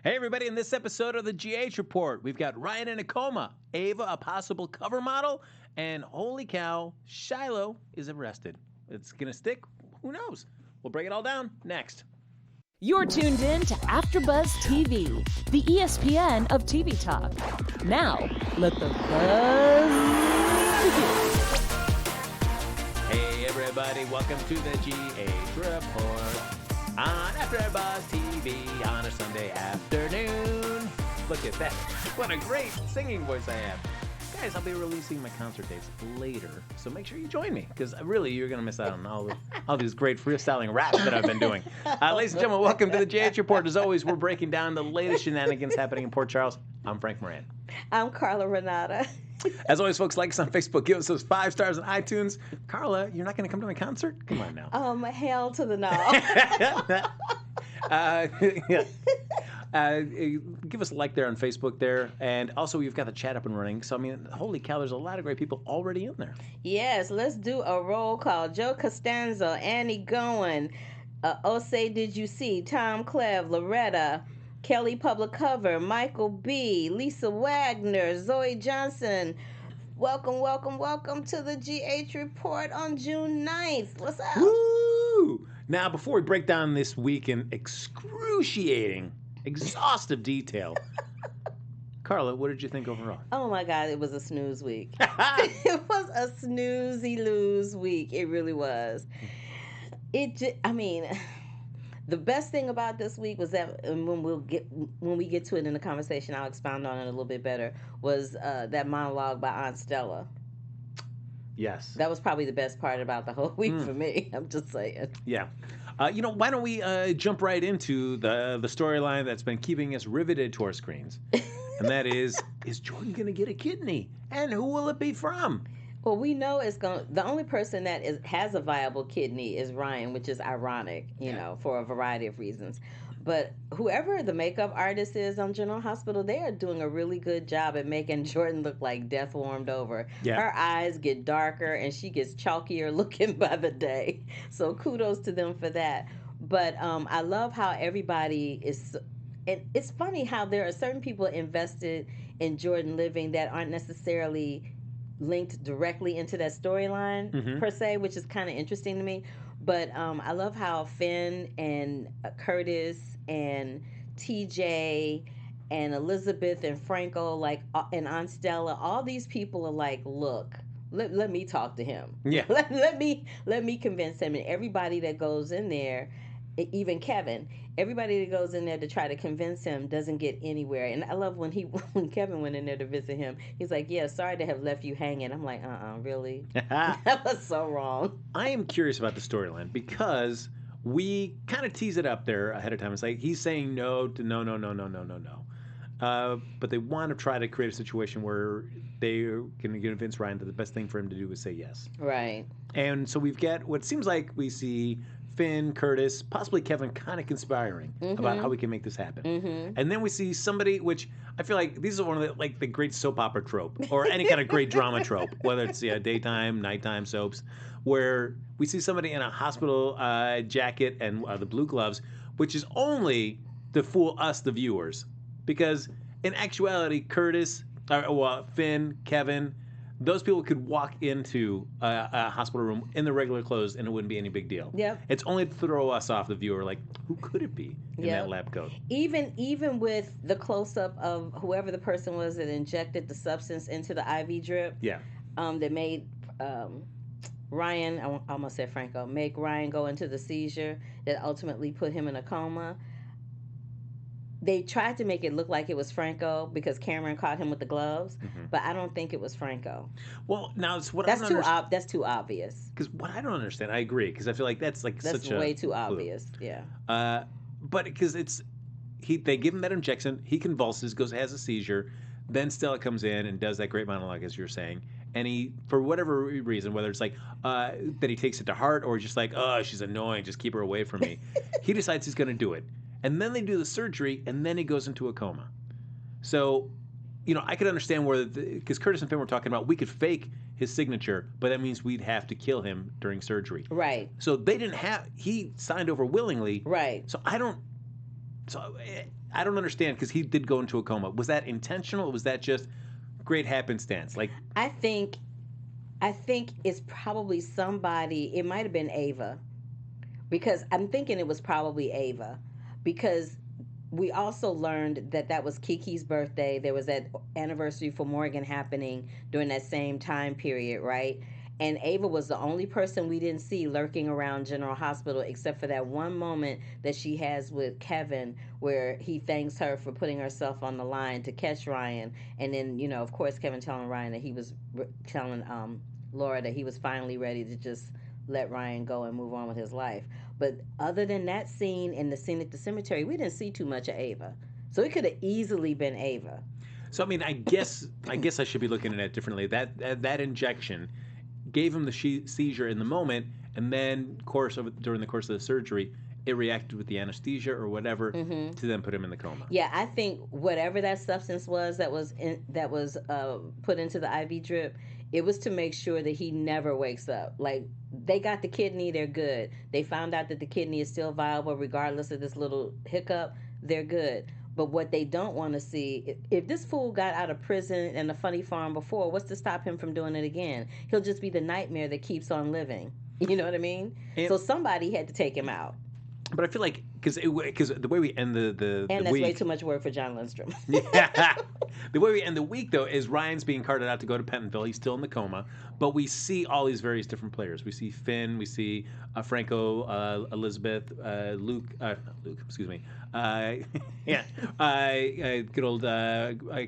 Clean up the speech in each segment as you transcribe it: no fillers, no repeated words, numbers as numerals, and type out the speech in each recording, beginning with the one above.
Hey, everybody, in this episode of the GH Report, we've got Ryan in a coma, Ava, a possible cover model, and holy cow, Shiloh is arrested. It's going to stick? Who knows? We'll break it all down next. You're tuned in to AfterBuzz TV, the ESPN of TV talk. Now, let the buzz begin. Hey, everybody, welcome to the GH Report on AfterBuzz TV on a Sunday afternoon. Look at that. What a great singing voice I have. Guys, I'll be releasing my concert dates later, so make sure you join me, because really, you're going to miss out on all these great freestyling raps that I've been doing. Ladies and gentlemen, welcome to the JH Report. As always, we're breaking down the latest shenanigans happening in Port Charles. I'm Frank Moran. I'm Carla Renata. As always, folks, like us on Facebook. Give us those 5 stars on iTunes. Carla, you're not going to come to my concert? Come on now. Hell to the no. Give us a like there on Facebook there. And also, we've got the chat up and running. So, I mean, holy cow, there's a lot of great people already in there. Yes, let's do a roll call. Joe Costanzo, Annie Goen, Osei Did You See, Tom Clev, Loretta, Kelly Public Cover, Michael B., Lisa Wagner, Zoe Johnson. Welcome, welcome, welcome to the GH Report on June 9th. What's up? Woo! Now, before we break down this week in excruciating, exhaustive detail, Carla, what did you think overall? Oh my God, it was a snooze week. It was a snoozy-lose week. It really was. The best thing about this week was that, and when we get to it in the conversation, I'll expound on it a little bit better, was that monologue by Aunt Stella. Yes. That was probably the best part about the whole week for me. I'm just saying. Yeah. Why don't we jump right into the storyline that's been keeping us riveted to our screens? And that is Jordan going to get a kidney? And who will it be from? Well, we know the only person that has a viable kidney is Ryan, which is ironic, for a variety of reasons. But whoever the makeup artist is on General Hospital, they are doing a really good job at making Jordan look like death warmed over. Yeah. Her eyes get darker and she gets chalkier looking by the day. So kudos to them for that. But I love how everybody is. It's funny how there are certain people invested in Jordan living that aren't necessarily linked directly into that storyline per se, which is kind of interesting to me. But I love how Finn and Curtis and TJ and Elizabeth and Franco, and Aunt Stella, all these people are like, look, let me talk to him. Yeah. Let me convince him. And everybody that goes in there, even Keven, everybody that goes in there to try to convince him doesn't get anywhere. And I love when Keven went in there to visit him, he's like, yeah, sorry to have left you hanging. I'm like, really? That was so wrong. I am curious about the storyline because we kind of tease it up there ahead of time. It's like he's saying no to no. But they want to try to create a situation where they can convince Ryan that the best thing for him to do is say yes. Right. And so we've got what seems like we see Finn, Curtis, possibly Keven kind of conspiring about how we can make this happen. And then we see somebody, which I feel like these are one of the great soap opera trope or any kind of great drama trope, whether it's daytime, nighttime soaps, where we see somebody in a hospital jacket and the blue gloves, which is only to fool us, the viewers. Because in actuality, Curtis, Finn, Keven, those people could walk into a hospital room in their regular clothes and it wouldn't be any big deal. Yep. It's only to throw us off, the viewer, like, who could it be in that lab coat? Even with the close-up of whoever the person was that injected the substance into the IV drip, that made Ryan, I almost said Franco, make Ryan go into the seizure that ultimately put him in a coma. They tried to make it look like it was Franco because Cameron caught him with the gloves, but I don't think it was Franco. Well, now it's what that's too obvious. Because what I don't understand, I agree, because I feel like that's such way a too obvious. Yeah. But because they give him that injection, he convulses, has a seizure, then Stella comes in and does that great monologue, as you're saying, and he, for whatever reason, whether it's that he takes it to heart or just like, oh, she's annoying, just keep her away from me, he decides he's going to do it. And then they do the surgery, and then he goes into a coma. So, I could understand because Curtis and Finn were talking about we could fake his signature, but that means we'd have to kill him during surgery. Right. So he signed over willingly. Right. So I don't understand because he did go into a coma. Was that intentional? Or was that just great happenstance? Like, I think it's probably somebody. It might have been Ava, because I'm thinking it was probably Ava, because we also learned that that was Kiki's birthday. There was that anniversary for Morgan happening during that same time period, right? And Ava was the only person we didn't see lurking around General Hospital, except for that one moment that she has with Keven, where he thanks her for putting herself on the line to catch Ryan. And then, of course, Keven telling Ryan that he was telling Laura that he was finally ready to just let Ryan go and move on with his life. But other than that scene and the scene at the cemetery, we didn't see too much of Ava. So it could have easily been Ava. so I mean, I guess I should be looking at it differently. That injection gave him the seizure in the moment, and then during the course of the surgery, it reacted with the anesthesia or whatever to then put him in the coma. Yeah, I think whatever that substance was that was put into the IV drip, it was to make sure that he never wakes up. Like, they got the kidney, they're good. They found out that the kidney is still viable regardless of this little hiccup, they're good. But what they don't want to see, if this fool got out of prison and a funny farm before, what's to stop him from doing it again? He'll just be the nightmare that keeps on living. You know what I mean? So somebody had to take him out. But I feel like because the way we end the that's week, way too much work for John Lindstrom. Yeah. The way we end the week, though, is Ryan's being carted out to go to Pentonville. He's still in the coma, but we see all these various different players. We see Finn, we see Franco, Elizabeth, Luke, excuse me, good old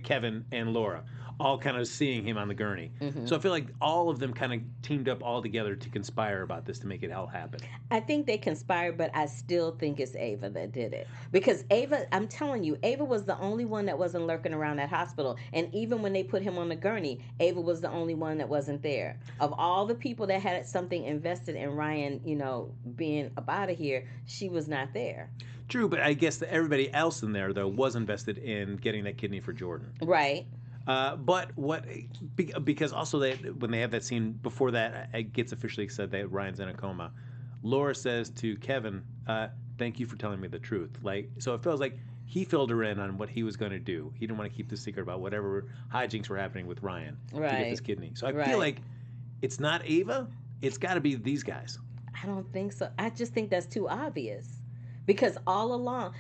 Keven and Laura, all kind of seeing him on the gurney. So I feel like all of them kind of teamed up all together to conspire about this to make it all happen. I think they conspired, but I still think it's Ava that did it. Because Ava, I'm telling you, Ava was the only one that wasn't lurking around that hospital. And even when they put him on the gurney, Ava was the only one that wasn't there. Of all the people that had something invested in Ryan, being up out of here, she was not there. True, but I guess that everybody else in there, though, was invested in getting that kidney for Jordan. Right. But because also when they have that scene before that, it gets officially said that Ryan's in a coma. Laura says to Keven, "Thank you for telling me the truth." So it feels like he filled her in on what he was going to do. He didn't want to keep the secret about whatever hijinks were happening with Ryan to get this kidney. So I feel like it's not Ava. It's got to be these guys. I don't think so. I just think that's too obvious, because all along,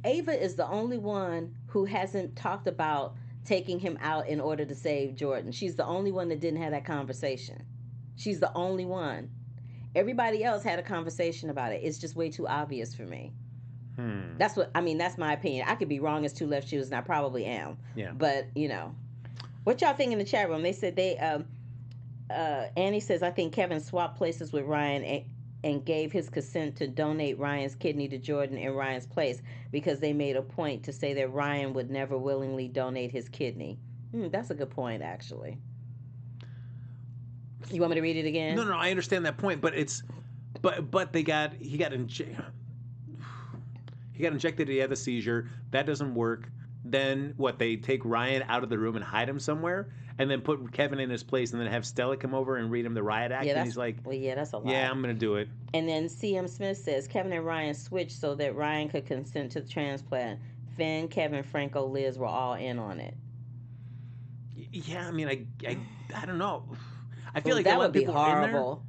Ava is the only one who hasn't talked about taking him out in order to save Jordan. She's the only one that didn't have that conversation. She's the only one. Everybody else had a conversation about it. It's just way too obvious for me. That's my opinion. I could be wrong as two left shoes, and I probably am. Yeah. But, what y'all think in the chat room? They said Annie says, I think Keven swapped places with Ryan and gave his consent to donate Ryan's kidney to Jordan in Ryan's place because they made a point to say that Ryan would never willingly donate his kidney. That's a good point, actually. You want me to read it again? No, I understand that point, but he got injected. He had the seizure. That doesn't work. Then what? They take Ryan out of the room and hide him somewhere, and then put Keven in his place, and then have Stella come over and read him the riot act. And he's like, "Well, yeah, that's a lot." Yeah, I'm gonna do it. And then C.M. Smith says Keven and Ryan switched so that Ryan could consent to the transplant. Finn, Keven, Franco, Liz were all in on it. Yeah, I mean, I don't know. I feel like that a lot would of be people in there. horrible.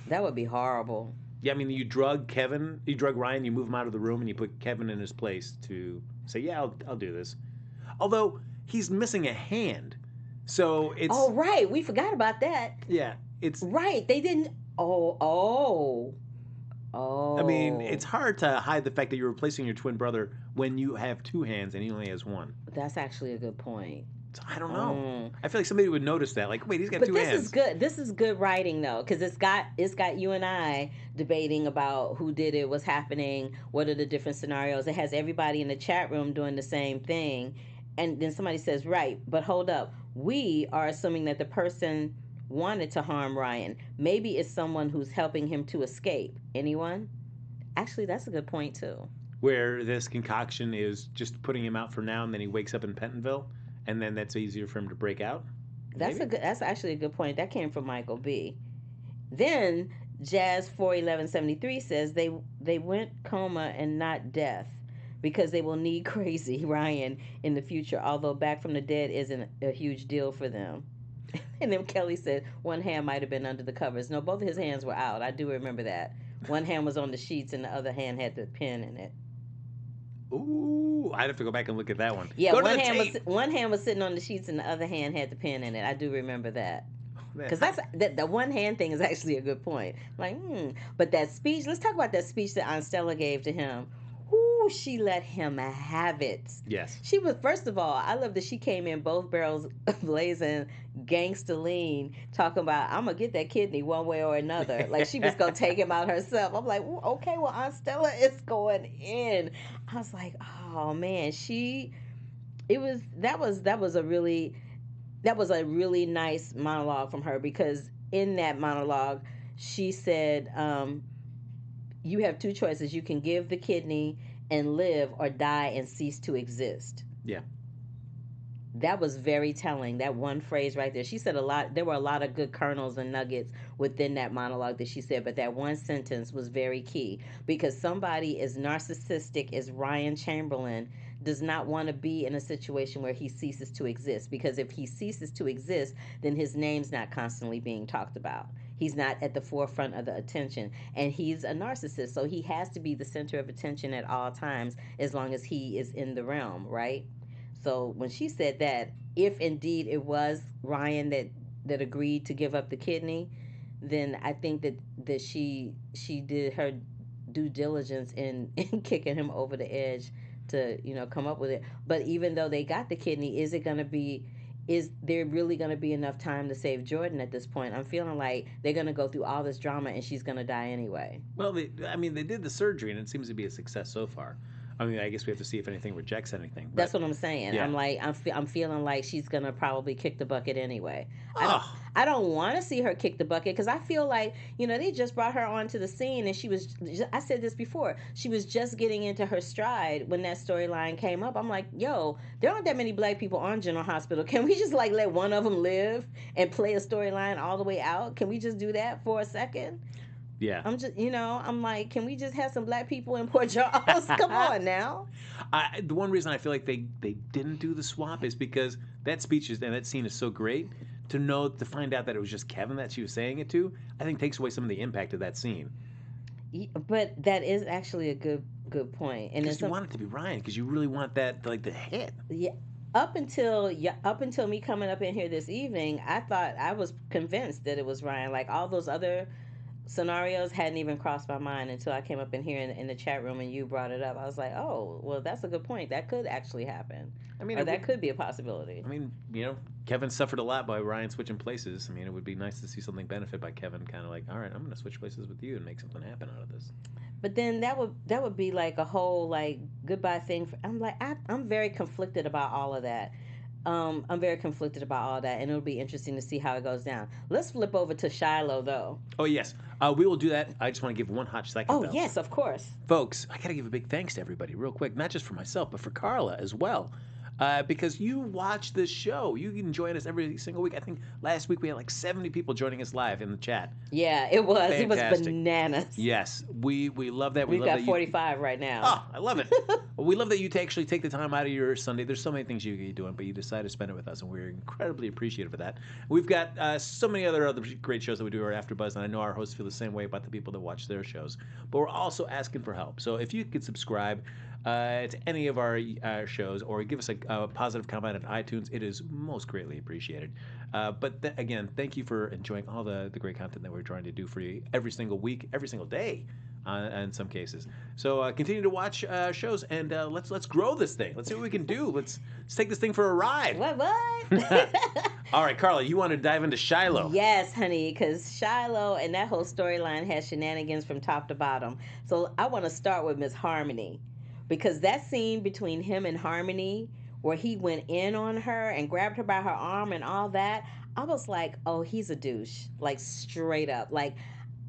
That would be horrible. Yeah, I mean, you drug Ryan, you move him out of the room, and you put Keven in his place to say, yeah, I'll do this. Although he's missing a hand, so it's. Oh right, we forgot about that. Yeah, it's right. They didn't. Oh. I mean, it's hard to hide the fact that you're replacing your twin brother when you have two hands and he only has one. That's actually a good point. So I don't know. I feel like somebody would notice that. Like, wait, he's got two hands. But this is good. This is good writing, though, because it's got you and I debating about who did it, what's happening, what are the different scenarios. It has everybody in the chat room doing the same thing, and then somebody says, right, but hold up. We are assuming that the person wanted to harm Ryan. Maybe it's someone who's helping him to escape. Anyone? Actually, that's a good point, too. Where this concoction is just putting him out for now, and then he wakes up in Pentonville. And then that's easier for him to break out? That's actually a good point. That came from Michael B. Then Jazz 41173 says they went coma and not death because they will need crazy Ryan in the future, although back from the dead isn't a huge deal for them. And then Kelly said one hand might have been under the covers. No, both of his hands were out. I do remember that. One hand was on the sheets and the other hand had the pen in it. Ooh, I'd have to go back and look at that one. Yeah, Go to one the hand tape. was one hand was sitting on the sheets and the other hand had the pen in it. I do remember that. Because the one hand thing is actually a good point. Like, But that speech, let's talk about that speech that Aunt Stella gave to him. Ooh, she let him have it. Yes. She was, first of all, I love that she came in both barrels blazing, gangsta lean, talking about, I'm going to get that kidney one way or another. Like she was going to take him out herself. I'm like, okay, well, Aunt Stella is going in. I was like, oh, man, that was a really nice monologue from her, because in that monologue, she said, you have two choices. You can give the kidney and live, or die and cease to exist. Yeah. That was very telling, that one phrase right there. She said a lot. There were a lot of good kernels and nuggets within that monologue that she said, but that one sentence was very key, because somebody as narcissistic as Ryan Chamberlain does not want to be in a situation where he ceases to exist, because if he ceases to exist, then his name's not constantly being talked about. He's not at the forefront of the attention, and he's a narcissist, so he has to be the center of attention at all times as long as he is in the realm, right? So when she said that, if indeed it was Ryan that agreed to give up the kidney, then I think that she did her due diligence in kicking him over the edge to come up with it. But even though they got the kidney, is there really going to be enough time to save Jordan at this point? I'm feeling like they're going to go through all this drama and she's going to die anyway. Well, they did the surgery and it seems to be a success so far. I mean, I guess we have to see if anything rejects anything. That's what I'm saying. Yeah. I'm feeling like she's gonna probably kick the bucket anyway. I don't want to see her kick the bucket, because I feel like they just brought her onto the scene and I said this before, she was just getting into her stride when that storyline came up. I'm like, yo, there aren't that many black people on General Hospital. Can we just let one of them live and play a storyline all the way out? Can we just do that for a second? Yeah. I'm just, I'm like, can we just have some black people in Port Charles? Come on now. The one reason I feel like they didn't do the swap is because that speech and that scene is so great. To find out that it was just Keven that she was saying it to, I think takes away some of the impact of that scene. But that is actually a good point. And because you want it to be Ryan, because you really want that the hit. Yeah. Up until me coming up in here this evening, I was convinced that it was Ryan. Like all those other scenarios hadn't even crossed my mind until I came up in here in the chat room and you brought it up. I was like, oh, well, that's a good point. That could actually happen. I mean, that could be a possibility. I mean, Keven suffered a lot by Ryan switching places. I mean, it would be nice to see something benefit by Keven kind of like, all right, I'm going to switch places with you and make something happen out of this. But then that would be like a whole goodbye thing. I'm very conflicted about all of that. I'm very conflicted about all that, and it'll be interesting to see how it goes down. Let's flip over to Shiloh, though. Oh, yes. We will do that. I just want to give one hot second, though. Yes, of course. Folks, I got to give a big thanks to everybody real quick, not just for myself, but for Carla as well. Because you watch this show. You can join us every single week. I think last week we had 70 people joining us live in the chat. Yeah, it was. Fantastic. It was bananas. Yes, we love that. We've got 45 right now. Oh, I love it. We love that you actually take the time out of your Sunday. There's so many things you could be doing, but you decide to spend it with us, and we're incredibly appreciative of that. We've got so many other great shows that we do at AfterBuzz, and I know our hosts feel the same way about the people that watch their shows. But we're also asking for help. So if you could subscribe to any of our shows or give us a positive comment on iTunes, it is most greatly appreciated. But again, thank you for enjoying all the great content that we're trying to do for you every single week, every single day, in some cases. So continue to watch shows, and let's grow this thing. Let's see what we can do. Let's take this thing for a ride. What? All right, Carla, you want to dive into Shiloh? Yes, honey, because Shiloh and that whole storyline has shenanigans from top to bottom. So I want to start with Miss Harmony. Because that scene between him and Harmony, where he went in on her and grabbed her by her arm and all that, I was like, oh, he's a douche. Straight up.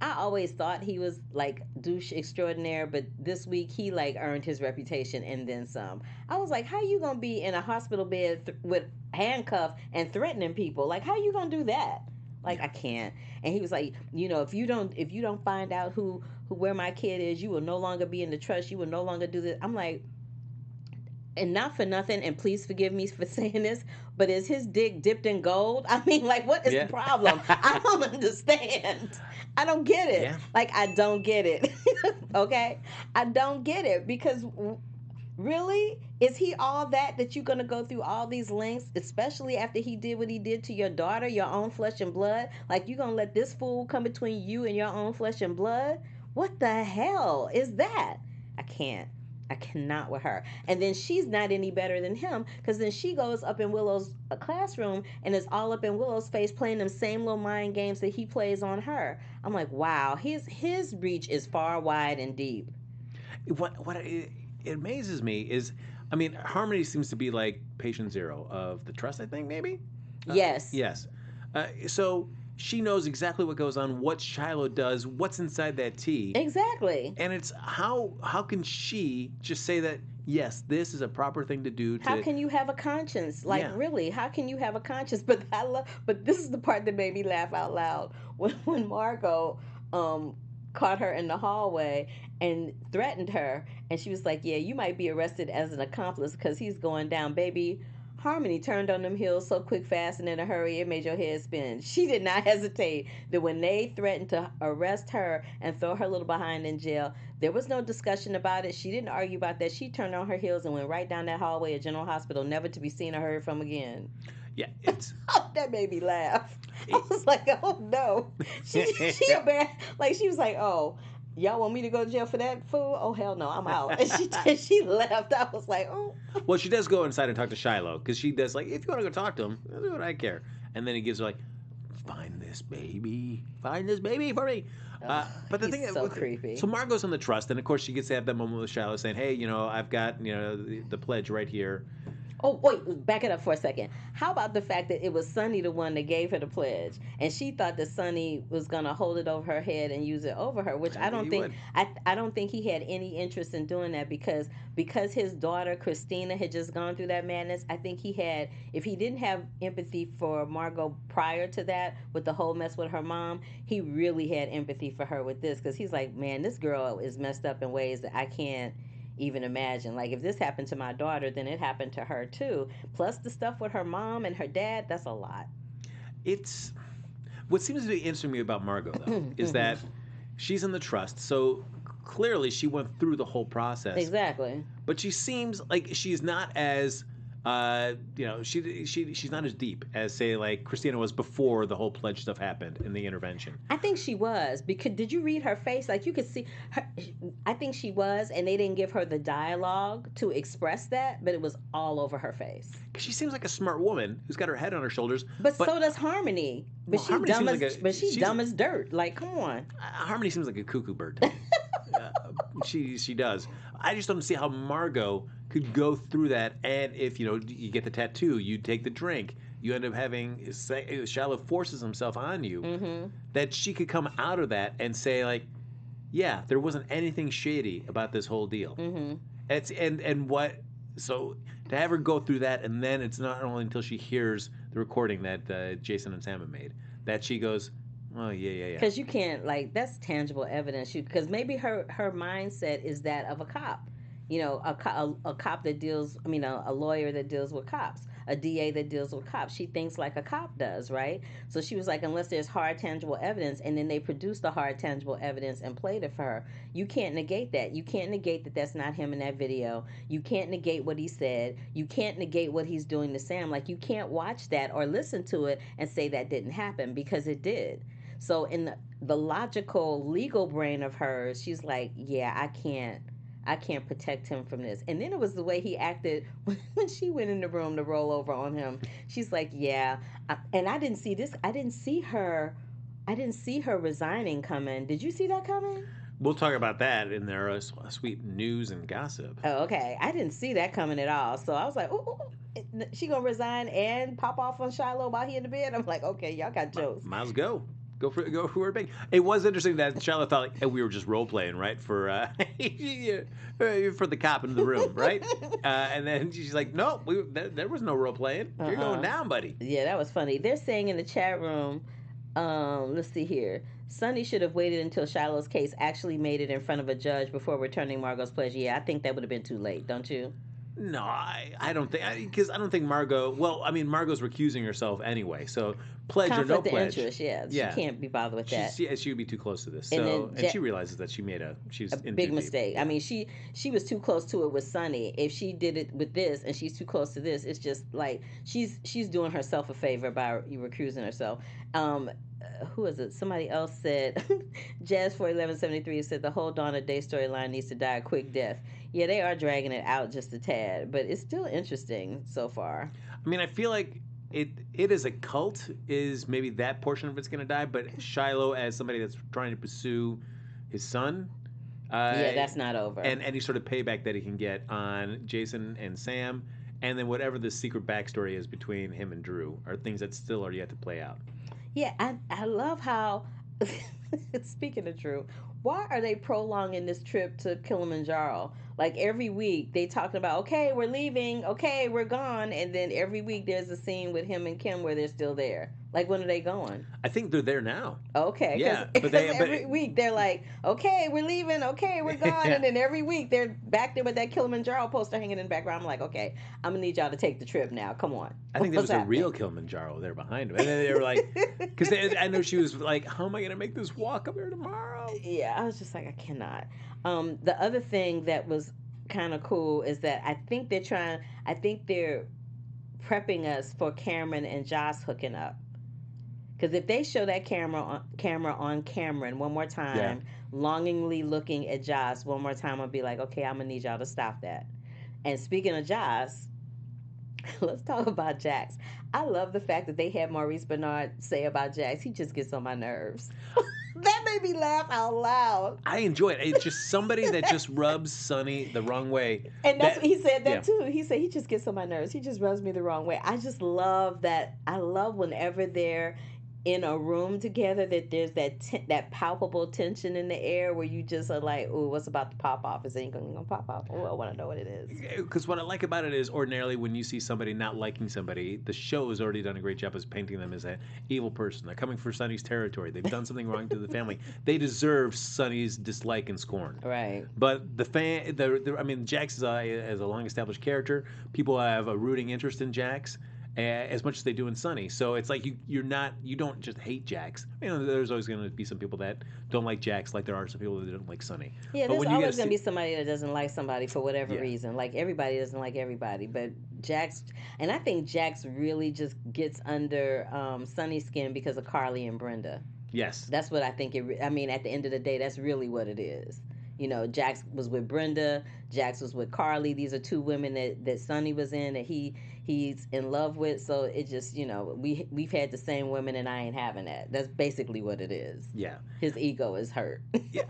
I always thought he was douche extraordinaire, but this week he earned his reputation and then some. I was like, how you gonna be in a hospital bed with handcuffs and threatening people? How you gonna do that? I can't. And he was like, if you don't find out where my kid is, you will no longer be in the trust. You will no longer do this. I'm like, and not for nothing, and please forgive me for saying this, but is his dick dipped in gold? I mean, like, what is the problem? I don't understand. I don't get it. Yeah. Like, I don't get it. Okay? I don't get it because really? Is he all that you're going to go through all these lengths, especially after he did what he did to your daughter, your own flesh and blood? Like, you going to let this fool come between you and your own flesh and blood? What the hell is that? I can't. I cannot with her. And then she's not any better than him because then she goes up in Willow's classroom and is all up in Willow's face playing them same little mind games that he plays on her. I'm like, wow, his reach is far wide and deep. What it amazes me is, I mean, Harmony seems to be like patient zero of the trust, I think, maybe? Yes. Yes. So she knows exactly what goes on, what Shiloh does, what's inside that tea. Exactly. And it's how can she just say that, yes, this is a proper thing to do? How can you have a conscience? Like, really, how can you have a conscience? But but this is the part that made me laugh out loud when Margot caught her in the hallway and threatened her, and she was like, yeah, you might be arrested as an accomplice because he's going down. Baby, Harmony turned on them heels so quick, fast, and in a hurry, it made your head spin. She did not hesitate. That when they threatened to arrest her and throw her little behind in jail, there was no discussion about it. She didn't argue about that. She turned on her heels and went right down that hallway at General Hospital, never to be seen or heard from again. Yeah, it's... That made me laugh. I was like, oh, no. She a bad... Like, she was like, oh... Y'all want me to go to jail for that fool? Oh, hell no, I'm out. And she left. I was like, oh. Well, she does go inside and talk to Shiloh, because she does, like, if you want to go talk to him, that's what I care. And then he gives her, like, find this baby for me. But the thing so creepy. So Margot's on the trust, and of course she gets to have that moment with Shiloh saying, hey, you know, I've got, you know, the pledge right here. Oh, wait, back it up for a second. How about the fact that it was Sonny the one that gave her the pledge, and she thought that Sonny was going to hold it over her head and use it over her, which I don't think I don't think he had any interest in doing that because his daughter Christina had just gone through that madness. I think he had, if he didn't have empathy for Margot prior to that with the whole mess with her mom, he really had empathy for her with this because he's like, man, this girl is messed up in ways that I can't even imagine. Like, if this happened to my daughter, then it happened to her too. Plus the stuff with her mom and her dad, that's a lot. It's what seems to be interesting me about Margot though is that she's in the trust, so clearly she went through the whole process. Exactly. But she seems like she's not as you know, she's not as deep as, say, like Christina was before the whole pledge stuff happened in the intervention. I think she was, because did you read her face? Like, you could see her. I think she was, and they didn't give her the dialogue to express that, but it was all over her face. Because she seems like a smart woman who's got her head on her shoulders. But so does Harmony. But well, she's dumb as dirt. Like, come on. Harmony seems like a cuckoo bird to me. She does. I just don't see how Margot could go through that, and if, you know, you get the tattoo, you take the drink, you end up having Shiloh forces himself on you, that she could come out of that and say, like, yeah, there wasn't anything shady about this whole deal. It's and what, so to have her go through that, and then it's not only until she hears the recording that Jason and Sam have made that she goes, oh, yeah. Because you can't, like, that's tangible evidence. Because maybe her mindset is that of a cop. You know, a cop that deals, I mean, a lawyer that deals with cops, a DA that deals with cops. She thinks like a cop does, right? So she was like, unless there's hard, tangible evidence, and then they produced the hard, tangible evidence and played it for her, you can't negate that. You can't negate that that's not him in that video. You can't negate what he said. You can't negate what he's doing to Sam. Like, you can't watch that or listen to it and say that didn't happen, because it did. So in the logical, legal brain of hers, she's like, yeah, I can't protect him from this. And then it was the way he acted when she went in the room to roll over on him. She's like, yeah. And I didn't see this. I didn't see her resigning coming. Did you see that coming? We'll talk about that in their sweet news and gossip. Oh, okay. I didn't see that coming at all. So I was like, ooh, she gonna resign and pop off on Shiloh while he in the bed? I'm like, okay, y'all got jokes. Might as well go. Go for it big. It was interesting that Charlotte thought, like, hey, we were just role playing, right, for the cop in the room, right? And then she's like, no, there was no role playing. You're going down, buddy. Yeah, that was funny. They're saying in the chat room, let's see here, Sonny should have waited until Shiloh's case actually made it in front of a judge before returning Margot's pledge. Yeah, I think that would have been too late, don't you? No, I don't think because I don't think Margot. Well, I mean, Margot's recusing herself anyway, so pledge or no Conflict of pledge. interest, yeah. She can't be bothered with that. She would be too close to this. And So then she realizes that she's a in big too deep. mistake. Yeah. I mean, she was too close to it with Sonny. If she did it with this and she's too close to this, it's just like she's doing herself a favor by recusing herself. Who is it? Somebody else said, Jazz 41173 said the whole Dawn of Day storyline needs to die a quick death. Yeah, they are dragging it out just a tad, but it's still interesting so far. I mean, I feel like it is a cult is maybe that portion of it's going to die, but Shiloh as somebody that's trying to pursue his son. Yeah, that's not over. And any sort of payback that he can get on Jason and Sam, and then whatever the secret backstory is between him and Drew are things that still are yet to play out. Yeah, I love how, speaking of Drew, why are they prolonging this trip to Kilimanjaro? Like every week they talking about, okay, we're leaving, okay, we're gone, and then every week there's a scene with him and Kim where they're still there. Like, when are they going? I think they're there now. Okay. Yeah, but every week they're like, okay, we're leaving, okay, we're gone, and then every week they're back there with that Kilimanjaro poster hanging in the background. I'm like, okay, I'm gonna need y'all to take the trip now. Come on. I think there was a real Kilimanjaro there behind him, and then they were like, because I know she was like, how am I gonna make this walk up here tomorrow? Yeah, I was just like, I cannot. The other thing that was kind of cool is that I think they're prepping us for Cameron and Joss hooking up. Because if they show that camera on Cameron one more time, longingly looking at Joss one more time, I'll be like, okay, I'm going to need y'all to stop that. And speaking of Joss, let's talk about Jax. I love the fact that they had Maurice Bernard say about Jax, he just gets on my nerves. That made me laugh out loud. I enjoy it. It's just somebody that just rubs Sonny the wrong way. And that's what he said too. He said he just gets on my nerves. He just rubs me the wrong way. I just love that. I love whenever they're in a room together that there's that palpable tension in the air where you just are like, ooh, what's about to pop off? Is it going to pop off? Oh, I want to know what it is. Because what I like about it is ordinarily when you see somebody not liking somebody, the show has already done a great job as painting them as an evil person. They're coming for Sonny's territory. They've done something wrong to the family. They deserve Sonny's dislike and scorn. Right. But I mean, Jax is a long-established character. People have a rooting interest in Jax as much as they do in Sonny. So it's like you don't just hate Jax. You know, there's always going to be some people that don't like Jax, like there are some people that don't like Sonny. Yeah, there's always going to be somebody that doesn't like somebody for whatever reason. Like everybody doesn't like everybody, but Jax, and I think Jax really just gets under Sonny's skin because of Carly and Brenda. Yes, that's what I think. I mean, at the end of the day, that's really what it is. You know, Jax was with Brenda. Jax was with Carly. These are two women that Sonny was in that he's in love with. So it just, you know, we've had the same women and I ain't having that. That's basically what it is. Yeah. His ego is hurt. Yeah.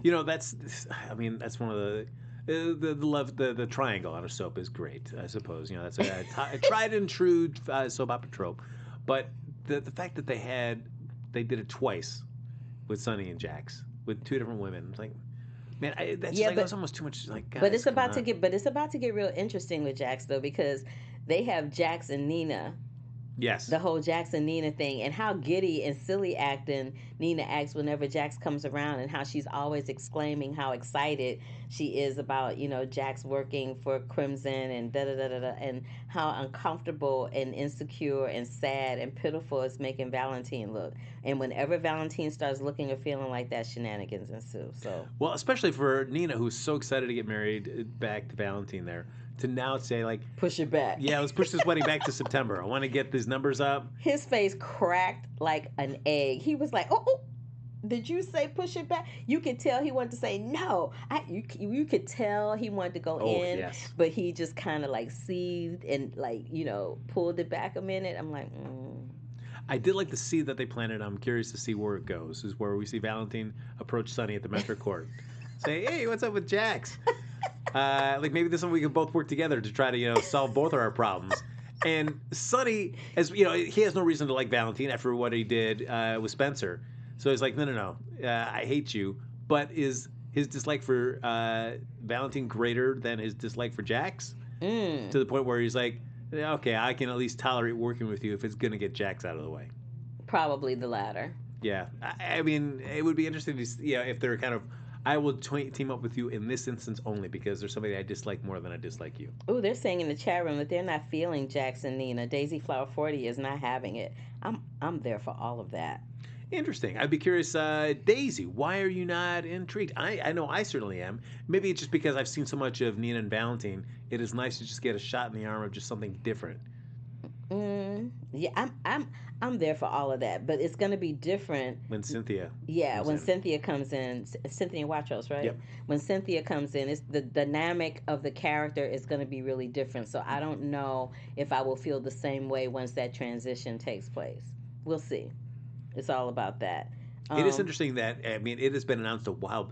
You know, that's one of the triangle on a soap is great, I suppose. You know, that's a tried and true soap opera trope. But the fact that they did it twice with Sonny and Jax with two different women, it's like, man, that's almost too much. Like, guys, but it's about to get real interesting with Jax though, because they have Jax and Nina. Yes. The whole Jax and Nina thing, and how giddy and silly acting Nina acts whenever Jax comes around, and how she's always exclaiming how excited she is about, you know, Jax working for Crimson and da-da-da-da-da, and how uncomfortable and insecure and sad and pitiful it's making Valentine look. And whenever Valentine starts looking or feeling like that, shenanigans ensue. So, well, especially for Nina, who's so excited to get married back to Valentine there. To now say, like, push it back. Yeah, let's push this wedding back to September. I want to get these numbers up. His face cracked like an egg. He was like, oh, did you say push it back? You could tell he wanted to say no. You could tell he wanted to go in, yes. But he just kind of like seethed and like, you know, pulled it back a minute. I'm like, I did like the seed that they planted. I'm curious to see where it goes. Is where we see Valentine approach Sonny at the Metro Court. Say, hey, what's up with Jax? Like maybe this one we could both work together to try to, you know, solve both of our problems. And Sonny, as you know, he has no reason to like Valentine after what he did with Spencer. So he's like, no, I hate you. But is his dislike for Valentine greater than his dislike for Jax? To the point where he's like, okay, I can at least tolerate working with you if it's going to get Jax out of the way. Probably the latter. Yeah. I mean, it would be interesting to see, if they're kind of, I will team up with you in this instance only because there's somebody I dislike more than I dislike you. Oh, they're saying in the chat room that they're not feeling Jax and Nina. Daisy Flower 40 is not having it. I'm there for all of that. Interesting. I'd be curious, Daisy, why are you not intrigued? I know I certainly am. Maybe it's just because I've seen so much of Nina and Valentine. It is nice to just get a shot in the arm of just something different. Yeah, I'm there for all of that, but it's going to be different When Cynthia. Yeah, when Cynthia comes in, Cynthia Watros, right? Yep. When Cynthia comes in, it's the dynamic of the character is going to be really different. So I don't know if I will feel the same way once that transition takes place. We'll see. It's all about that. It is interesting that it has been announced a while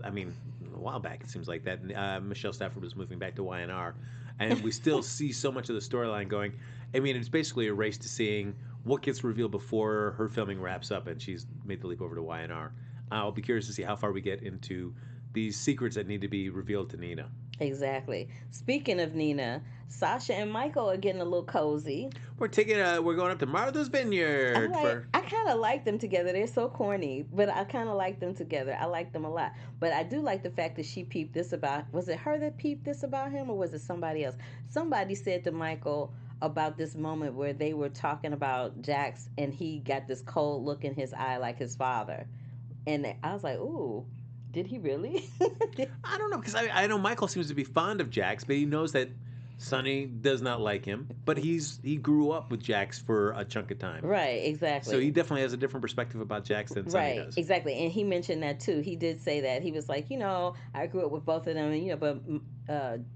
back. It seems like that Michelle Stafford was moving back to YNR, and we still see so much of the storyline going. It's basically a race to seeing what gets revealed before her filming wraps up, and she's made the leap over to YNR. I'll be curious to see how far we get into these secrets that need to be revealed to Nina. Exactly. Speaking of Nina, Sasha and Michael are getting a little cozy. We're going up to Martha's Vineyard. I kind of like them together. They're so corny, but I kind of like them together. I like them a lot. But I do like the fact that she peeped this about. Was it her that peeped this about him, or was it somebody else? Somebody said to Michael about this moment where they were talking about Jax, and he got this cold look in his eye like his father, and I was like, ooh. Did he really? I don't know, because I know Michael seems to be fond of Jax, but he knows that Sonny does not like him. But he grew up with Jax for a chunk of time. Right, exactly. So he definitely has a different perspective about Jax than Sonny does. Right, exactly. And he mentioned that too. He did say that. He was like, I grew up with both of them, and but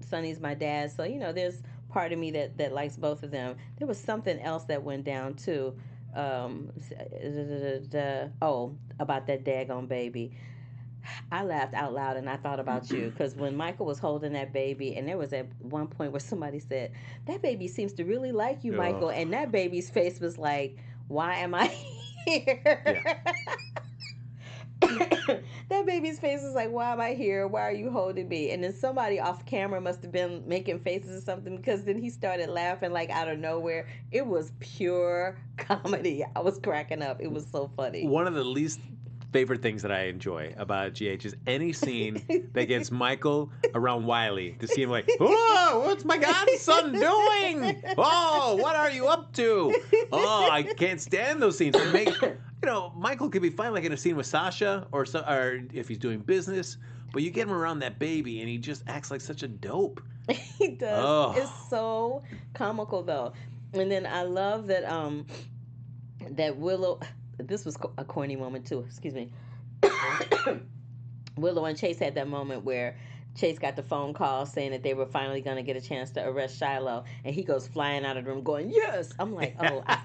Sonny's my dad, so there's part of me that likes both of them. There was something else that went down too. About that daggone baby. I laughed out loud and I thought about you because when Michael was holding that baby, and there was at one point where somebody said, that baby seems to really like you, Michael. And that baby's face was like, why am I here? Yeah. That baby's face was like, why am I here? Why are you holding me? And then somebody off camera must have been making faces or something, because then he started laughing like out of nowhere. It was pure comedy. I was cracking up. It was so funny. One of the least favorite things that I enjoy about GH is any scene that gets Michael around Wiley to see him like, oh, what's my godson doing? Oh, what are you up to? Oh, I can't stand those scenes. Michael could be fine like in a scene with Sasha or if he's doing business, but you get him around that baby and he just acts like such a dope. He does. Oh. It's so comical though. And then I love that that Willow. This was a corny moment too. Excuse me. Willow and Chase had that moment where Chase got the phone call saying that they were finally going to get a chance to arrest Shiloh, and he goes flying out of the room going, yes! I'm like, oh, I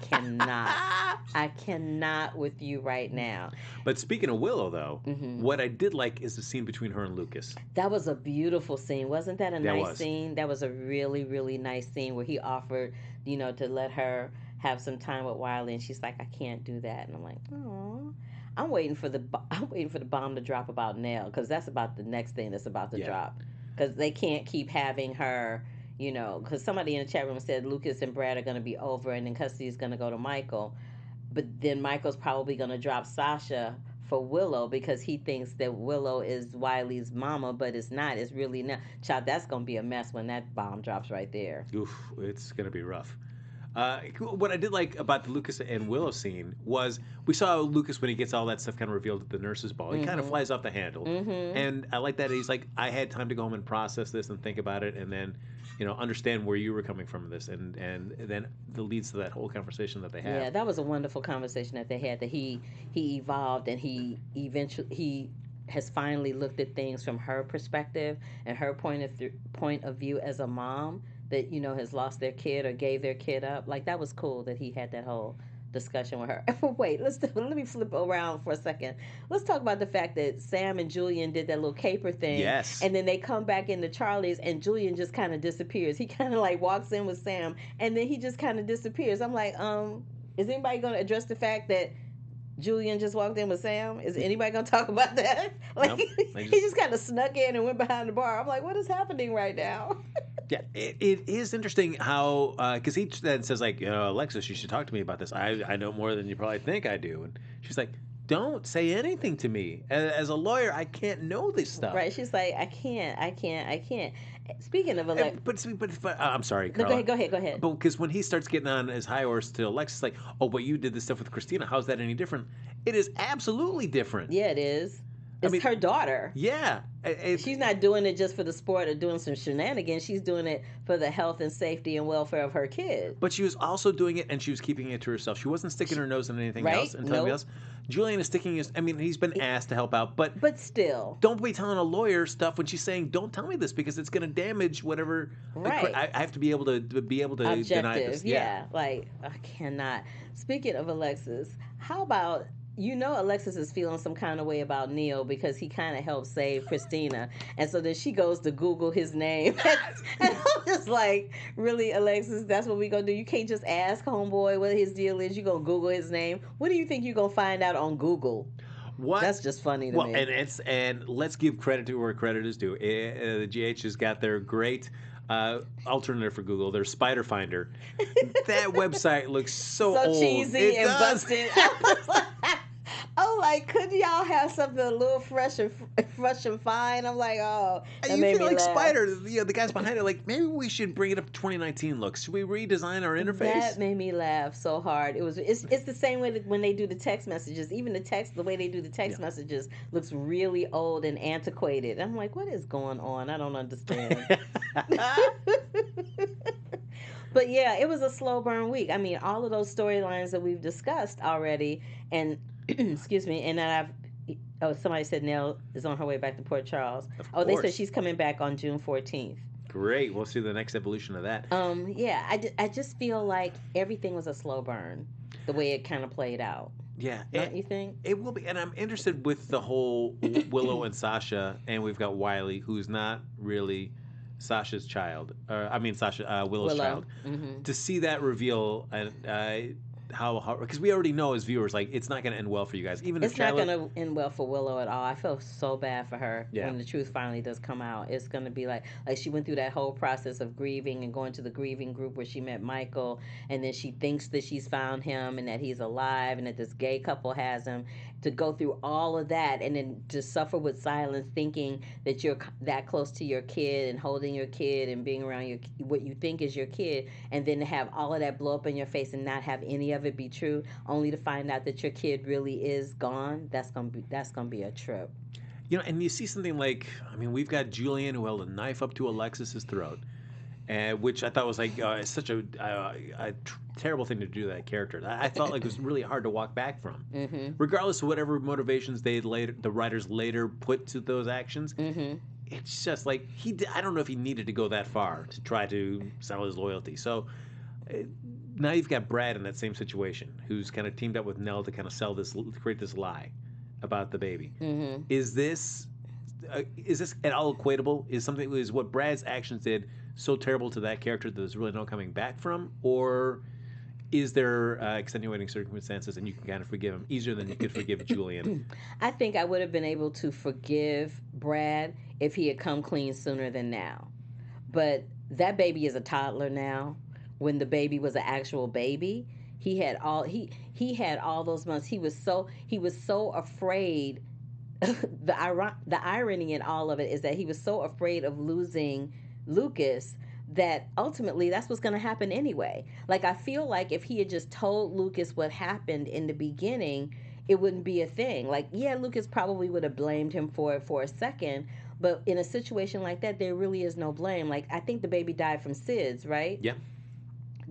cannot with you right now. But speaking of Willow, though, what I did like is the scene between her and Lucas. That was a beautiful scene. Wasn't that a nice scene? That was a really, really nice scene where he offered, to let her have some time with Wiley, and she's like, I can't do that. And I'm like, oh. I'm waiting for the bomb to drop about Nell, because that's about the next thing that's about to drop. Because they can't keep having her, because somebody in the chat room said Lucas and Brad are going to be over and then custody is going to go to Michael. But then Michael's probably going to drop Sasha for Willow because he thinks that Willow is Wiley's mama, but it's not. It's really not. Child, that's going to be a mess when that bomb drops right there. Oof, it's going to be rough. What I did like about the Lucas and Willow scene was we saw Lucas when he gets all that stuff kind of revealed at the nurse's ball. He kind of flies off the handle. And I like that he's like, I had time to go home and process this and think about it and then, understand where you were coming from this. And then it leads to that whole conversation that they had. Yeah, that was a wonderful conversation that they had, that he evolved and he has finally looked at things from her perspective and her point of view as a mom that, has lost their kid or gave their kid up. Like, that was cool that he had that whole discussion with her. Wait, let me flip around for a second. Let's talk about the fact that Sam and Julian did that little caper thing. Yes. And then they come back into Charlie's and Julian just kind of disappears. He kind of like walks in with Sam and then he just kind of disappears. I'm like, is anybody going to address the fact that Julian just walked in with Sam? Is anybody going to talk about that? Like, nope, he just kind of snuck in and went behind the bar. I'm like, what is happening right now? Yeah, it is interesting how, because he then says, like, Alexis, you should talk to me about this. I know more than you probably think I do. And she's like, don't say anything to me. As a lawyer, I can't know this stuff. Right? She's like, I can't. Speaking of Alexa, But I'm sorry, no, Carla. go ahead. But because when he starts getting on his high horse to Alexis, like, oh, but you did this stuff with Christina. How's that any different? It is absolutely different. Yeah, it is. It's her daughter. Yeah. She's not doing it just for the sport or doing some shenanigans. She's doing it for the health and safety and welfare of her kid. But she was also doing it, and she was keeping it to herself. She wasn't sticking her nose in anything else and telling me else. Julian is sticking his... I mean, he's been asked to help out, but... But still. Don't be telling a lawyer stuff when she's saying, don't tell me this, because it's going to damage whatever... Right. I have to be able to Objective, deny this. Yeah. Like, I cannot. Speaking of Alexis, how about... You know Alexis is feeling some kind of way about Neil because he kind of helped save Christina. And so then she goes to Google his name. And I'm just like, really, Alexis, that's what we going to do? You can't just ask homeboy what his deal is. You going to Google his name? What do you think you're going to find out on Google? What? That's just funny to me. And let's give credit to where credit is due. The GH has got their great... alternative for Google, their Spider Finder. That website looks so old. Cheesy and busted. I'm like, couldn't y'all have something a little fresh and fine? I'm like, oh, that you made feel me like laugh. Spider, the guys behind it, like maybe we should bring it up to 2019 looks. Should we redesign our interface? That made me laugh so hard. It's the same way that when they do the text messages. Even the way they do the text messages looks really old and antiquated. I'm like, what is going on? I don't understand. But yeah, it was a slow burn week. I mean, all of those storylines that we've discussed already, and excuse me, and then somebody said Nell is on her way back to Port Charles. Of They course. said she's coming back on June 14th. Great. We'll see the next evolution of that. Yeah, I just feel like everything was a slow burn, the way it kind of played out. Yeah. Don't you think? It will be. And I'm interested with the whole Willow and Sasha, and we've got Wiley, who's not really Sasha's child. Willow's child. Mm-hmm. To see that reveal and how because we already know as viewers, like, it's not going to end well for you guys. Even It's if not going to end well for Willow at all. I feel so bad for her Yeah. when the truth finally does come out. It's going to be like she went through that whole process of grieving and going to the grieving group where she met Michael, and then she thinks that she's found him and that he's alive and that this gay couple has him. To go through all of that and then to suffer with silence, thinking that you're that close to your kid and holding your kid and being around what you think is your kid, and then to have all of that blow up in your face and not have any of it be true, only to find out that your kid really is gone. That's gonna be a trip. and you see something like, I mean, we've got Julian who held a knife up to Alexis's throat, which I thought was like such a terrible thing to do to that character. I felt like it was really hard to walk back from, regardless of whatever motivations the writers later put to those actions. It's just like I don't know if he needed to go that far to try to sell his loyalty. So now you've got Brad in that same situation, who's kind of teamed up with Nell to kind of create this lie about the baby. Is this at all equatable? Is what Brad's actions did so terrible to that character that there's really no coming back from, or is there extenuating circumstances and you can kind of forgive him easier than you could forgive Julian? I think I would have been able to forgive Brad if he had come clean sooner than now. But that baby is a toddler now. When the baby was an actual baby, he had all those months. He was so afraid. The irony in all of it is that he was so afraid of losing Lucas that ultimately that's what's going to happen anyway. Like, I feel like if he had just told Lucas what happened in the beginning, it wouldn't be a thing. Like, yeah, Lucas probably would have blamed him for it for a second, but in a situation like that, there really is no blame. Like, I think the baby died from SIDS, right? Yeah.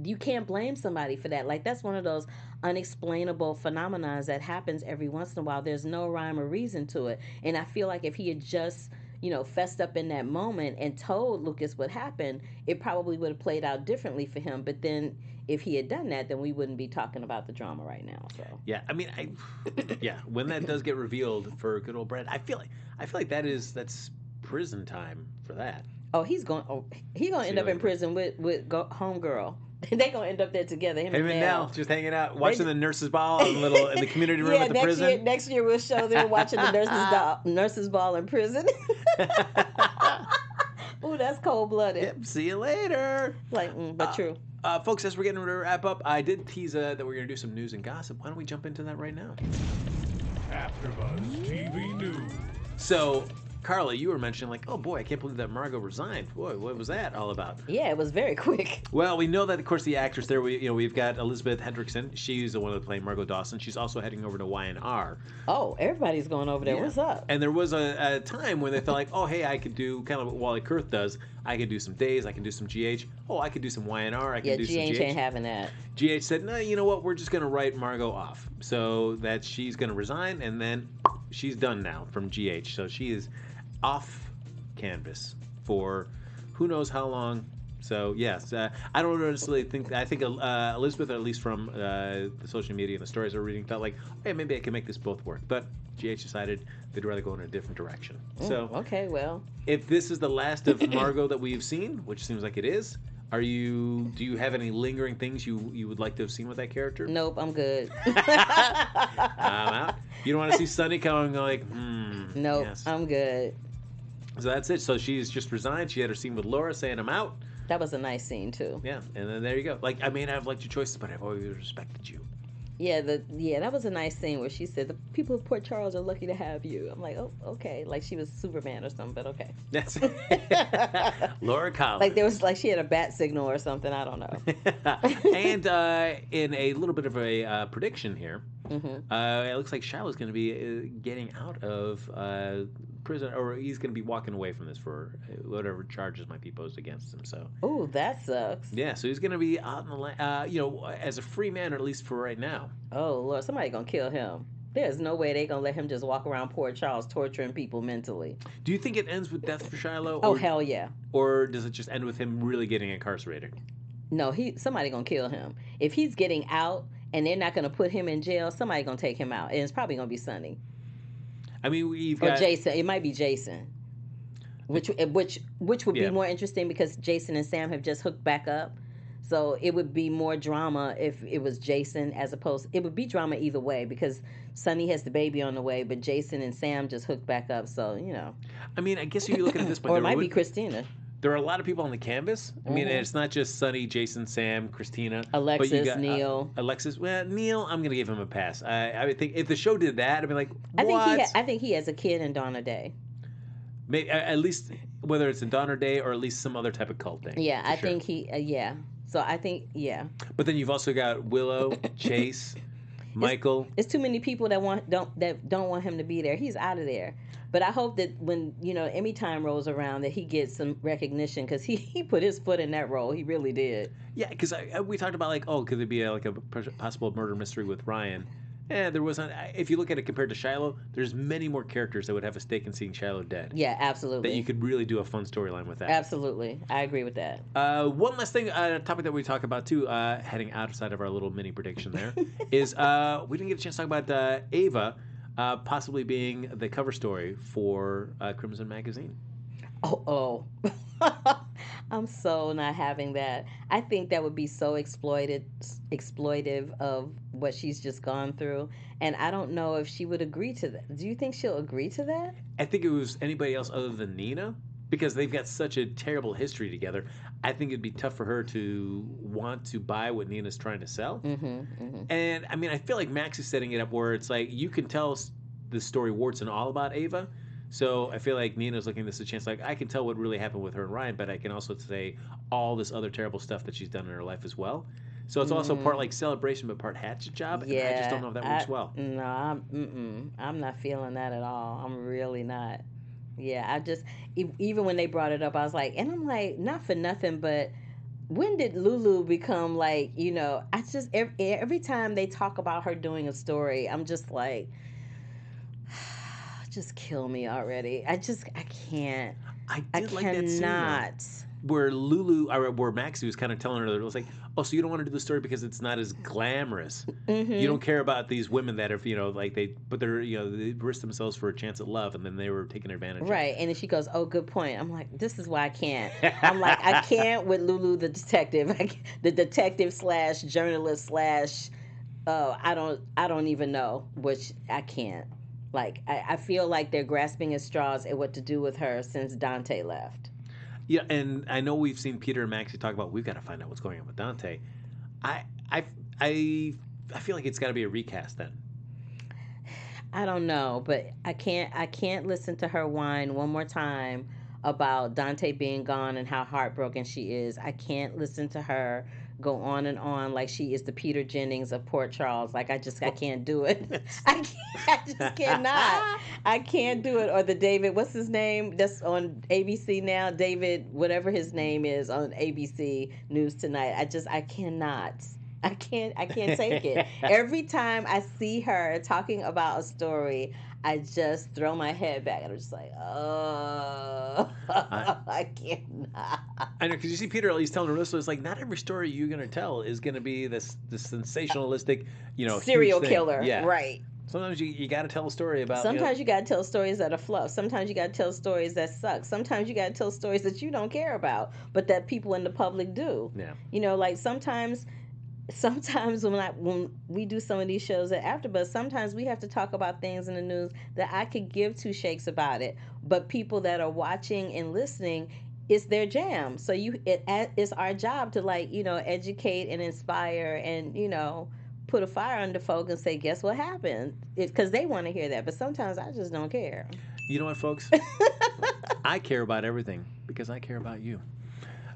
You can't blame somebody for that. Like, that's one of those unexplainable phenomena that happens every once in a while. There's no rhyme or reason to it. And I feel like if he had just, fessed up in that moment and told Lucas what happened, it probably would have played out differently for him. But then if he had done that, then we wouldn't be talking about the drama right now. So yeah, I mean, when that does get revealed for good old Brad, I feel like that's prison time for that. Oh, he's going to end up in prison with homegirl. They're going to end up there together. Him and Nell just hanging out, watching the nurses' ball in the community room at the prison. Next year we'll show them watching the nurses' ball in prison. Ooh, that's cold-blooded. Yep, see you later. But true. Folks, as we're getting ready to wrap up, I did tease that we're going to do some news and gossip. Why don't we jump into that right now? AfterBuzz TV News. So, Carla, you were mentioning like, oh boy, I can't believe that Margot resigned. Boy, what was that all about? Yeah, it was very quick. Well, we know that, of course, the actress there. We've got Elizabeth Hendrickson. She's the one that played Margot Dawson. She's also heading over to Y&R. Oh, everybody's going over there. Yeah. What's up? And there was a time when they thought like, oh hey, I could do kind of what Wally Kurth does. I could do some days. I can do some GH. Oh, I could do some Y&R. I can do some GH. GH ain't having that. GH said, no, you know what? We're just going to write Margot off. So that she's going to resign, and then she's done now from GH. So she is off canvas for who knows how long. So yes, I don't necessarily think. I think Elizabeth, at least from the social media and the stories we're reading, felt like, hey, maybe I can make this both work. But GH decided they'd rather go in a different direction. So okay, well, if this is the last of Margot that we've seen, which seems like it is, do you have any lingering things you would like to have seen with that character? nope, I'm good. I'm out. You don't want to see Sunny going like, Nope, yes. I'm good. So that's it. So she's just resigned. She had her scene with Laura saying, I'm out. That was a nice scene too. Yeah, and then there you go. Like, I may not have liked your choices, but I've always respected you. Yeah, that was a nice scene where she said the people of Port Charles are lucky to have you. I'm like, oh, okay, like she was Superman or something, but okay. That's Laura Collins. Like there was like she had a bat signal or something. I don't know. And in a little bit of a prediction here, it looks like Shiloh's going to be getting out of prison, or he's going to be walking away from this for whatever charges might be posed against him. So. Ooh, that sucks. Yeah, so he's going to be out in the as a free man, or at least for right now. Oh Lord, somebody gonna kill him. There's no way they gonna let him just walk around Port Charles torturing people mentally. Do you think it ends with death for Shiloh? Oh hell yeah. Or does it just end with him really getting incarcerated? No, somebody gonna kill him. If he's getting out and they're not gonna put him in jail, somebody gonna take him out, and it's probably gonna be Sonny. I mean, we've or got Jason. It might be Jason, which would be Yeah. more interesting because Jason and Sam have just hooked back up. So it would be more drama if it was Jason as opposed. It would be drama either way because Sonny has the baby on the way, but Jason and Sam just hooked back up. So I mean, I guess if you look at this point, or it might be Christina. There are a lot of people on the canvas. I mean, it's not just Sonny, Jason, Sam, Christina, Alexis, but you got, Neil. Alexis. Well, Neil, I'm gonna give him a pass. I would think if the show did that, I'd be like, what? I think he has a kid in Donna Day. Maybe, at least whether it's in Donner Day or at least some other type of cult thing. Yeah, I think he. Yeah. So I think But then you've also got Willow, Chase, Michael. It's too many people that don't want him to be there. He's out of there. But I hope that when Emmy time rolls around that he gets some recognition because he put his foot in that role. He really did. Yeah, because we talked about like, oh, could there be a possible murder mystery with Ryan? There wasn't. If you look at it compared to Shiloh, there's many more characters that would have a stake in seeing Shiloh dead. Yeah, absolutely. That you could really do a fun storyline with that. Absolutely, I agree with that. One last thing, topic that we talk about too, heading outside of our little mini prediction there, is we didn't get a chance to talk about Ava possibly being the cover story for Crimson Magazine. Oh. I'm so not having that. I think that would be so exploitive of what she's just gone through. And I don't know if she would agree to that. Do you think she'll agree to that? I think it was anybody else other than Nina, because they've got such a terrible history together. I think it'd be tough for her to want to buy what Nina's trying to sell. And I mean, I feel like Max is setting it up where it's like you can tell the story warts and all about Ava. So I feel like Nina's looking at this as a chance, like I can tell what really happened with her and Ryan, but I can also say all this other terrible stuff that she's done in her life as well. So it's also part like celebration, but part hatchet job. Yeah, and I just don't know if that works well. No, I'm not feeling that at all. I'm really not. Yeah, I just even when they brought it up, I was like, and I'm like, not for nothing, but when did Lulu become like, I just every time they talk about her doing a story, I'm just like, just kill me already. I can't. I like that scene, cannot. where Lulu, or where Maxie was kind of telling her, it was like, oh, so you don't want to do the story because it's not as glamorous. You don't care about these women that are, like they risk themselves for a chance at love, and then they were taken advantage of. Right, and then she goes, oh, good point. I'm like, this is why I can't. I'm like, I can't with Lulu the detective, the detective slash journalist slash, I don't even know, which I can't. Like, I feel like they're grasping at straws at what to do with her since Dante left. Yeah, and I know we've seen Peter and Maxie talk about we've got to find out what's going on with Dante. I feel like it's got to be a recast then. I don't know, but I can't listen to her whine one more time about Dante being gone and how heartbroken she is. I can't listen to her go on and on like she is the Peter Jennings of Port Charles. Like I can't do it. I just cannot. I can't do it. Or the David, what's his name? That's on ABC now. David, whatever his name is on ABC News Tonight. I cannot. I can't take it. Every time I see her talking about a story, I just throw my head back and I'm just like, oh, I cannot. I know, because you see Peter, he's telling Arissa, it's like, not every story you're going to tell is going to be this sensationalistic, serial huge thing. killer. Yeah. Right. Sometimes you got to tell a story about. Sometimes you got to tell stories that are fluff. Sometimes you got to tell stories that suck. Sometimes you got to tell stories that you don't care about, but that people in the public do. Yeah. Like sometimes when we do some of these shows at AfterBuzz, sometimes we have to talk about things in the news that I could give two shakes about it, but people that are watching and listening, it's their jam. So it's our job to educate and inspire and put a fire under folk and say, guess what happened? Because they want to hear that, but sometimes I just don't care. You know what, folks? I care about everything because I care about you.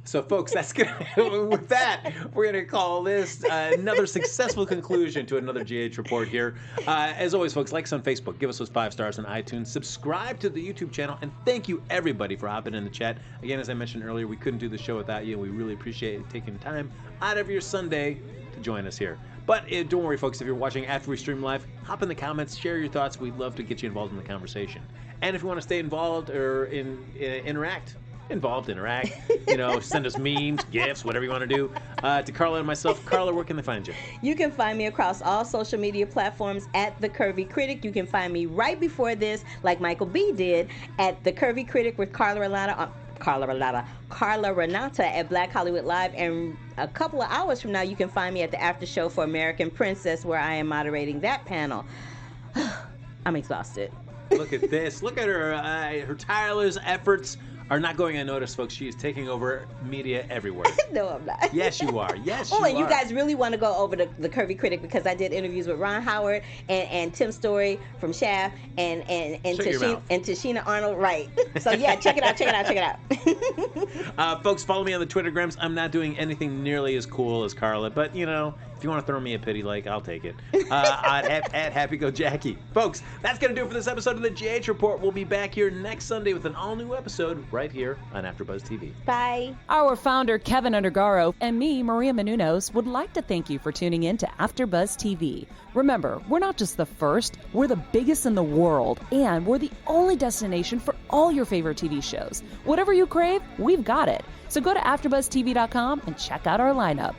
So, folks, with that, we're going to call this another successful conclusion to another GH report here. As always, folks, like us on Facebook, give us those 5 stars on iTunes, subscribe to the YouTube channel, and thank you, everybody, for hopping in the chat. Again, as I mentioned earlier, we couldn't do the show without you, and we really appreciate taking time out of your Sunday to join us here. But don't worry, folks, if you're watching after we stream live, hop in the comments, share your thoughts. We'd love to get you involved in the conversation. And if you want to stay involved or interact, send us memes, gifs, whatever you want to do. To Carla and myself, Carla, where can they find you? You can find me across all social media platforms at The Curvy Critic. You can find me right before this, like Michael B. did, at The Curvy Critic with Carla Renata at Black Hollywood Live. And a couple of hours from now, you can find me at the after show for American Princess, where I am moderating that panel. I'm exhausted. Look at this. Look at her. Her tireless efforts are not going unnoticed, folks. She is taking over media everywhere. No, I'm not. Yes, you are. Yes, you are. And you guys really want to go over to the Curvy Critic because I did interviews with Ron Howard and Tim Story from Shaft and Tashina Arnold. Right. So yeah, check it out. Folks, follow me on the Twittergrams. I'm not doing anything nearly as cool as Carla, but if you want to throw me a pity like, I'll take it. At Happy Go Jackie. Folks, that's going to do it for this episode of the GH Report. We'll be back here next Sunday with an all-new episode right here on AfterBuzz TV. Bye. Our founder, Keven Undergaro, and me, Maria Menounos, would like to thank you for tuning in to AfterBuzz TV. Remember, we're not just the first, we're the biggest in the world, and we're the only destination for all your favorite TV shows. Whatever you crave, we've got it. So go to AfterBuzzTV.com and check out our lineup.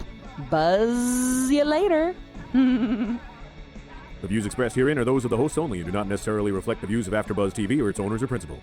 Buzz you later. The views expressed herein are those of the hosts only and do not necessarily reflect the views of AfterBuzz TV or its owners or principals.